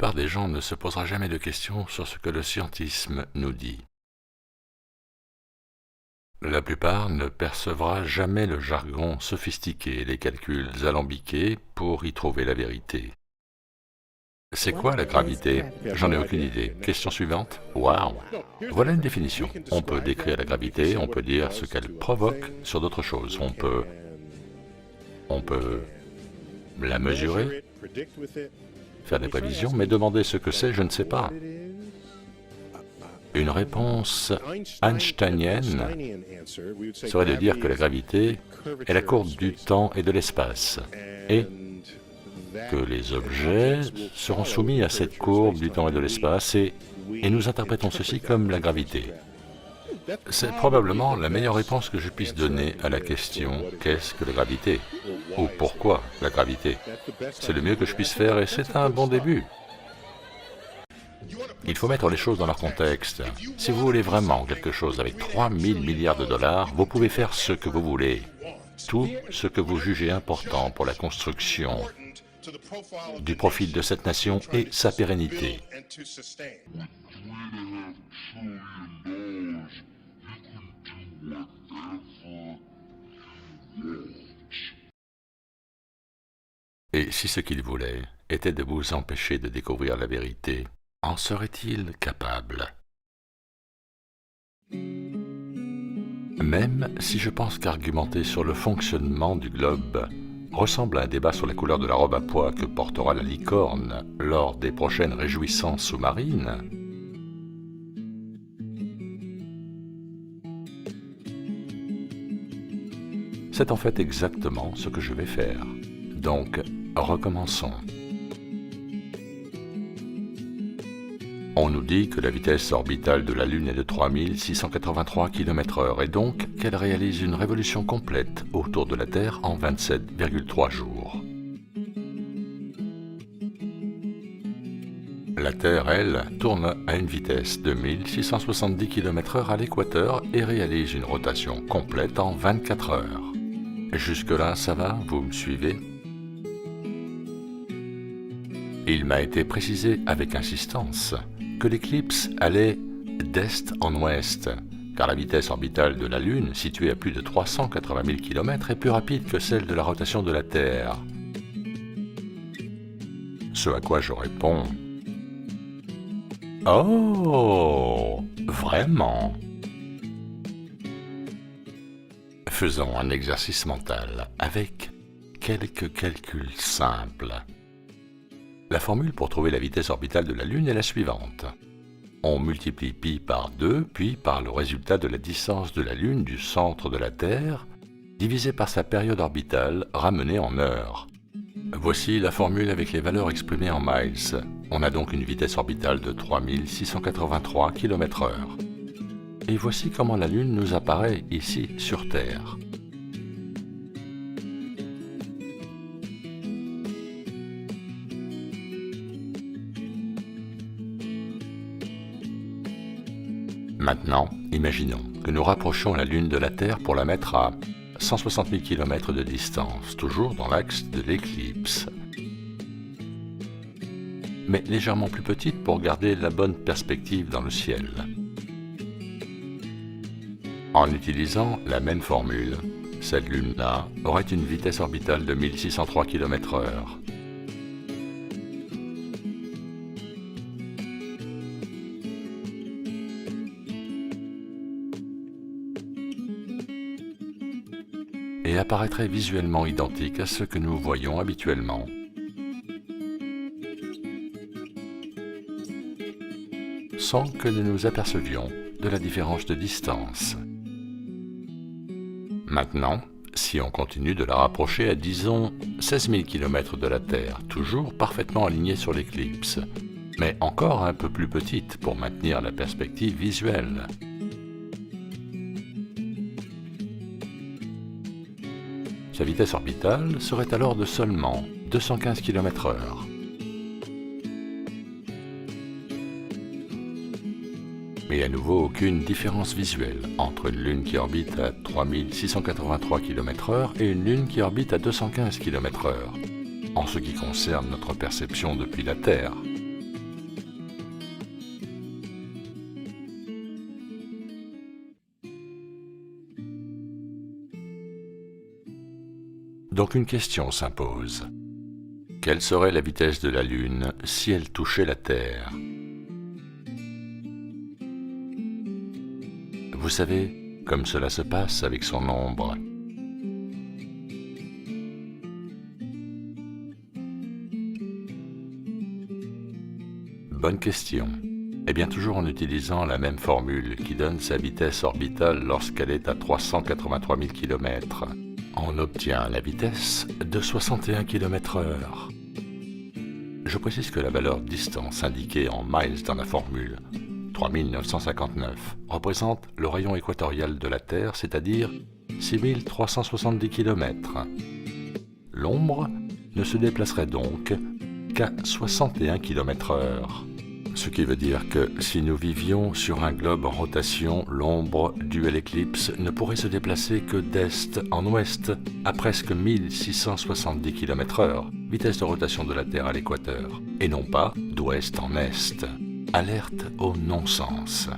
plupart des gens ne se posera jamais de questions sur ce que le scientisme nous dit. La plupart ne percevra jamais le jargon sophistiqué, les calculs alambiqués pour y trouver la vérité. C'est quoi la gravité? J'en ai aucune idée. Question suivante. Waouh! Voilà une définition. On peut décrire la gravité, on peut dire ce qu'elle provoque sur d'autres choses. On peut la mesurer, faire des prévisions, mais demander ce que c'est, je ne sais pas. Une réponse einsteinienne serait de dire que la gravité est la courbe du temps et de l'espace, et que les objets seront soumis à cette courbe du temps et de l'espace, et nous interprétons ceci comme la gravité. C'est probablement la meilleure réponse que je puisse donner à la question « Qu'est-ce que la gravité ?» ou « Pourquoi la gravité ?» C'est le mieux que je puisse faire et c'est un bon début. Il faut mettre les choses dans leur contexte. Si vous voulez vraiment quelque chose avec 3000 milliards de dollars, vous pouvez faire ce que vous voulez. Tout ce que vous jugez important pour la construction du profil de cette nation et sa pérennité. Et si ce qu'il voulait était de vous empêcher de découvrir la vérité, en serait-il capable? Même si je pense qu'argumenter sur le fonctionnement du globe ressemble à un débat sur la couleur de la robe à pois que portera la licorne lors des prochaines réjouissances sous-marines, c'est en fait exactement ce que je vais faire. Donc, recommençons. On nous dit que la vitesse orbitale de la Lune est de 3683 km/h et donc qu'elle réalise une révolution complète autour de la Terre en 27,3 jours. La Terre, elle, tourne à une vitesse de 1670 km/h à l'équateur et réalise une rotation complète en 24 heures. Jusque-là, ça va? Vous me suivez? Il m'a été précisé avec insistance que l'éclipse allait d'est en ouest, car la vitesse orbitale de la Lune, située à plus de 380 000 km, est plus rapide que celle de la rotation de la Terre. Ce à quoi je réponds: « Oh, vraiment ?» Faisons un exercice mental avec quelques calculs simples. La formule pour trouver la vitesse orbitale de la Lune est la suivante. On multiplie π par 2, puis par le résultat de la distance de la Lune du centre de la Terre, divisé par sa période orbitale ramenée en heures. Voici la formule avec les valeurs exprimées en miles. On a donc une vitesse orbitale de 3683 km/h. Et voici comment la Lune nous apparaît ici sur Terre. Maintenant, imaginons que nous rapprochons la Lune de la Terre pour la mettre à 160 000 km de distance, toujours dans l'axe de l'éclipse, mais légèrement plus petite pour garder la bonne perspective dans le ciel. En utilisant la même formule, cette Lune-là aurait une vitesse orbitale de 1603 km/h. Et apparaîtrait visuellement identique à ce que nous voyons habituellement. Sans que nous nous apercevions de la différence de distance. Maintenant, si on continue de la rapprocher à, disons, 16 000 km de la Terre, toujours parfaitement alignée sur l'éclipse, mais encore un peu plus petite pour maintenir la perspective visuelle. Sa vitesse orbitale serait alors de seulement 215 km/h. Mais à nouveau aucune différence visuelle entre une Lune qui orbite à 3683 km/h et une Lune qui orbite à 215 km/h, en ce qui concerne notre perception depuis la Terre. Donc une question s'impose. Quelle serait la vitesse de la Lune si elle touchait la Terre? Vous savez, comme cela se passe avec son ombre. Bonne question. Eh bien toujours en utilisant la même formule qui donne sa vitesse orbitale lorsqu'elle est à 383 000 km. On obtient la vitesse de 61 km/h. Je précise que la valeur distance indiquée en miles dans la formule, 3959, représente le rayon équatorial de la Terre, c'est-à-dire 6370 km. L'ombre ne se déplacerait donc qu'à 61 km/h. Ce qui veut dire que si nous vivions sur un globe en rotation, l'ombre due à l'éclipse ne pourrait se déplacer que d'est en ouest à presque 1670 km/h, vitesse de rotation de la Terre à l'équateur, et non pas d'ouest en est. Alerte au non-sens.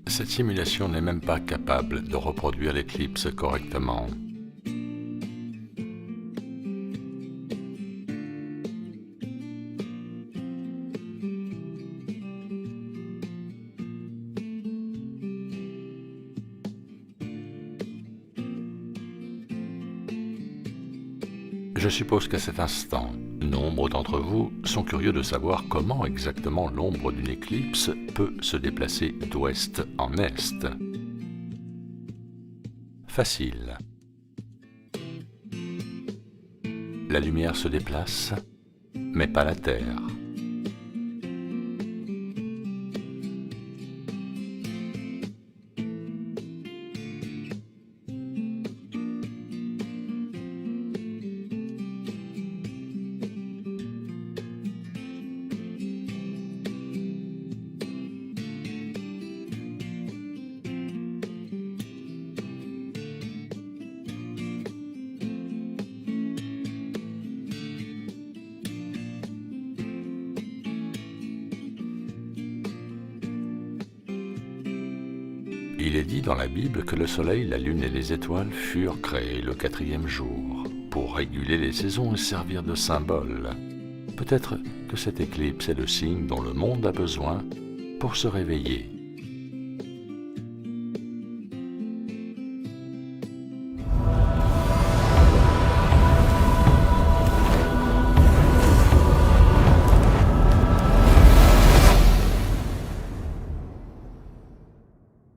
Cette simulation n'est même pas capable de reproduire l'éclipse correctement. Je suppose qu'à cet instant, nombre d'entre vous sont curieux de savoir comment exactement l'ombre d'une éclipse peut se déplacer d'ouest en est. Facile. La lumière se déplace, mais pas la Terre. Il est dit dans la Bible que le soleil, la lune et les étoiles furent créés le 4e jour, pour réguler les saisons et servir de symbole. Peut-être que cette éclipse est le signe dont le monde a besoin pour se réveiller.